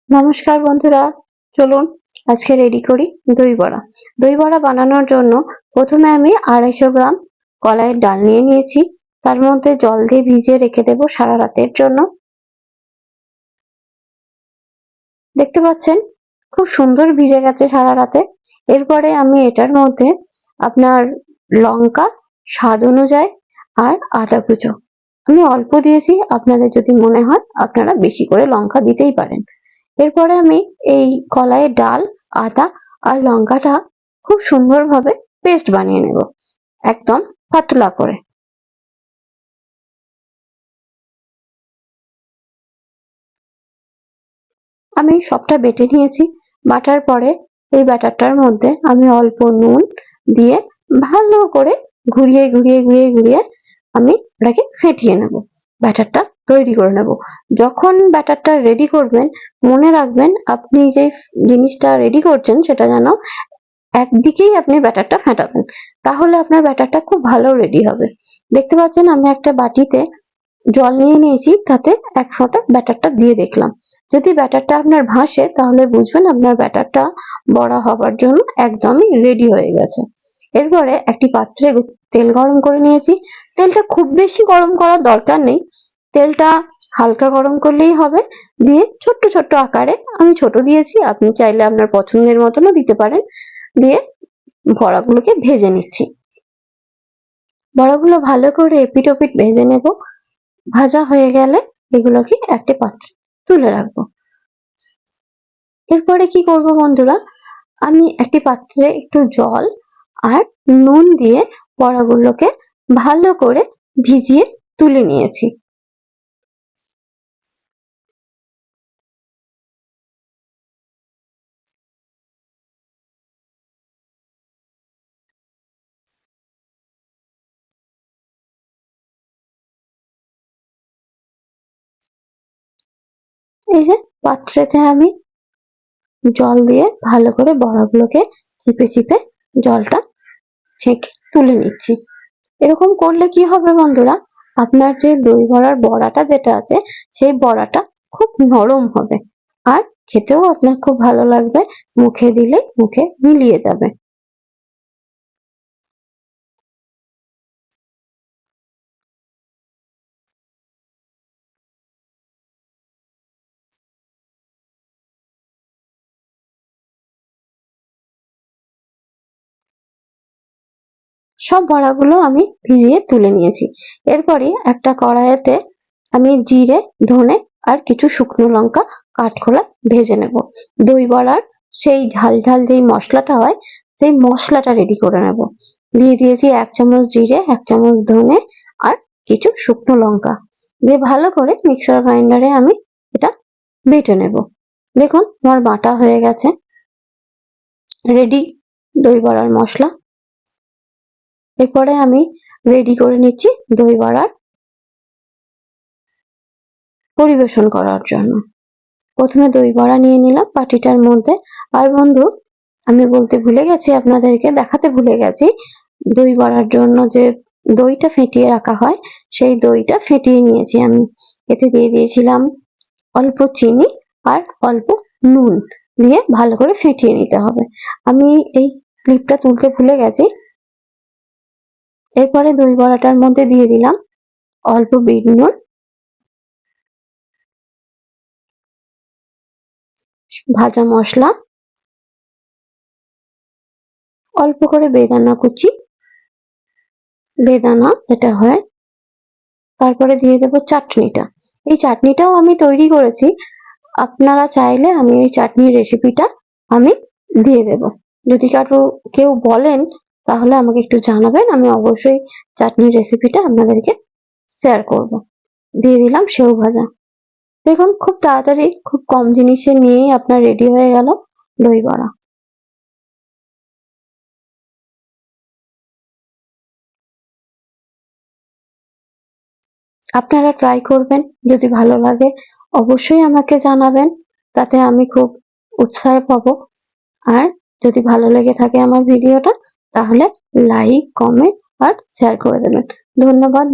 নমস্কার বন্ধুরা, চলুন আজকে রেডি করি দই বড়া। দই বড়া বানানোর জন্য প্রথমে আমি 250 গ্রাম কলাইয়ের ডাল নিয়ে নিয়েছি। তার মধ্যে জল দিয়ে ভিজিয়ে রেখে দেবো সারা রাতের জন্য। দেখতে পাচ্ছেন খুব সুন্দর ভিজে গেছে সারা রাতে। এরপরে আমি এটার মধ্যে আপনার লঙ্কা স্বাদ অনুযায়ী আর আদা কুচো আমি অল্প দিয়েছি, আপনাদের যদি মনে হয় আপনারা বেশি করে লঙ্কা দিতেই পারেন। এরপরে আমি এই কলাইয়ের ডাল, আদা আর লঙ্কাটা খুব সুন্দরভাবে পেস্ট বানিয়ে নেব, একদম পাতলা করে। আমি সবটা বেটে নিয়েছি। বাটার পরে এই ব্যাটারটার মধ্যে আমি অল্প নুন দিয়ে ভালো করে ঘুরিয়ে ঘুরিয়ে ঘুরিয়ে ঘুরিয়ে আমি ওটাকে ফেটিয়ে নেব, ব্যাটারটা তৈরি করে নেব। যখন ব্যাটারটা রেডি করবেন, মনে রাখবেন আপনি যে জিনিসটা রেডি করছেন সেটা যেন একদিকেই আপনি ব্যাটারটা ফেটাবেন, তাহলে আপনার ব্যাটারটা খুব ভালো রেডি হবে। দেখতে পাচ্ছেন আমি একটা বাটিতে জল নিয়ে নিয়েছি, তাতে 1 ফোঁটা ব্যাটারটা দিয়ে দেখলাম। যদি ব্যাটারটা আপনার ভাসে তাহলে বুঝবেন আপনার ব্যাটারটা বড়া হবার জন্য একদমই রেডি হয়ে গেছে। এরপরে একটি পাত্রে তেল গরম করে নিয়েছি। তেলটা খুব বেশি গরম করার দরকার নেই, তেলটা হালকা গরম করলেই হবে। দিয়ে ছোট্ট ছোট্ট আকারে আমি ছোট দিয়েছি, আপনি চাইলে আপনার পছন্দের মতনও দিতে পারেন। দিয়ে বড়াগুলোকে ভেজে নিচ্ছি। বড়াগুলো ভালো করে এপিট ওপিট ভেজে নেব। ভাজা হয়ে গেলে এগুলোকে একটা পাত্রে তুলে রাখবো। এরপরে কি করব বন্ধুরা, আমি একটি পাত্রে একটু জল আর নুন দিয়ে বড়াগুলোকে ভালো করে ভিজিয়ে তুলে নিয়েছি। এই যে পাত্রেতে আমি জল দিয়ে ভালো করে বড়াগুলোকে চিপে চিপে জলটা ছেঁকে তুলে নিচ্ছি। এরকম করলে কি হবে বন্ধুরা, আপনার যে দই বড়ার বড়াটা যেটা আছে সেই বড়াটা খুব নরম হবে আর খেতেও আপনার খুব ভালো লাগবে, মুখে দিলে মুখে মিলিয়ে যাবে। সব বড়াগুলো আমি ভিজিয়ে তুলে নিয়েছি। এরপরে একটা কড়াইতে আমি জিরে, ধনে আর কিছু শুকনো লঙ্কা কাঠখোলা ভেজে নেব। দই বড়ার সেই ঝাল ঝাল যেই মশলাটা হয় সেই মশলাটা রেডি করে নেব। দিয়ে দিয়েছি 1 চামচ জিরে, 1 চামচ ধনে আর কিছু শুকনো লঙ্কা দিয়ে ভালো করে মিক্সার গ্রাইন্ডারে আমি এটা বেটে নেব। দেখুন আমার বাটা হয়ে গেছে, রেডি দই বড়ার মশলা। এরপরে আমি রেডি করে নিচ্ছি দই বড়ার পরিবেশন করার জন্য। প্রথমে দই বড়া নিয়ে নিলাম বাটিটার মধ্যে। আর বন্ধু, আমি বলতে ভুলে গেছি, আপনাদেরকে দেখাতে ভুলে গেছি, দই বড়ার জন্য যে দইটা ফেটিয়ে রাখা হয় সেই দইটা ফেটিয়ে নিয়েছি আমি। এতে দিয়ে দিয়েছিলাম অল্প চিনি আর অল্প নুন দিয়ে ভালো করে ফেটিয়ে নিতে হবে। আমি এই ক্লিপটা তুলতে ভুলে গেছি। এরপরে দই বড়াটার মধ্যে দিয়ে দিলাম অল্প বিট নুন, ভাজা মশলা, অল্প করে বেদানা কুচি, বেদানা এটা হয়। তারপরে দিয়ে দেবো চাটনিটা। এই চাটনিটাও আমি তৈরি করেছি, আপনারা চাইলে আমি এই চাটনির রেসিপিটা আমি দিয়ে দেব। যদি কেউ বলেন তাহলে আমাকে একটু জানাবেন, আমি অবশ্যই চাটনির রেসিপিটা আপনাদেরকে শেয়ার করব। দিয়ে দিলাম সেও ভাজা। দেখুন খুব তাড়াতাড়ি খুব কম জিনিসে নিয়েই আপনার রেডি হয়ে গেল দই বড়া। আপনারা ট্রাই করবেন, যদি ভালো লাগে অবশ্যই আমাকে জানাবেন, তাতে আমি খুব উৎসাহ পাবো। আর যদি ভালো লেগে থাকে আমার ভিডিওটা তাহলে লাইক, কমেন্ট আর শেয়ার করে দেবেন। ধন্যবাদ।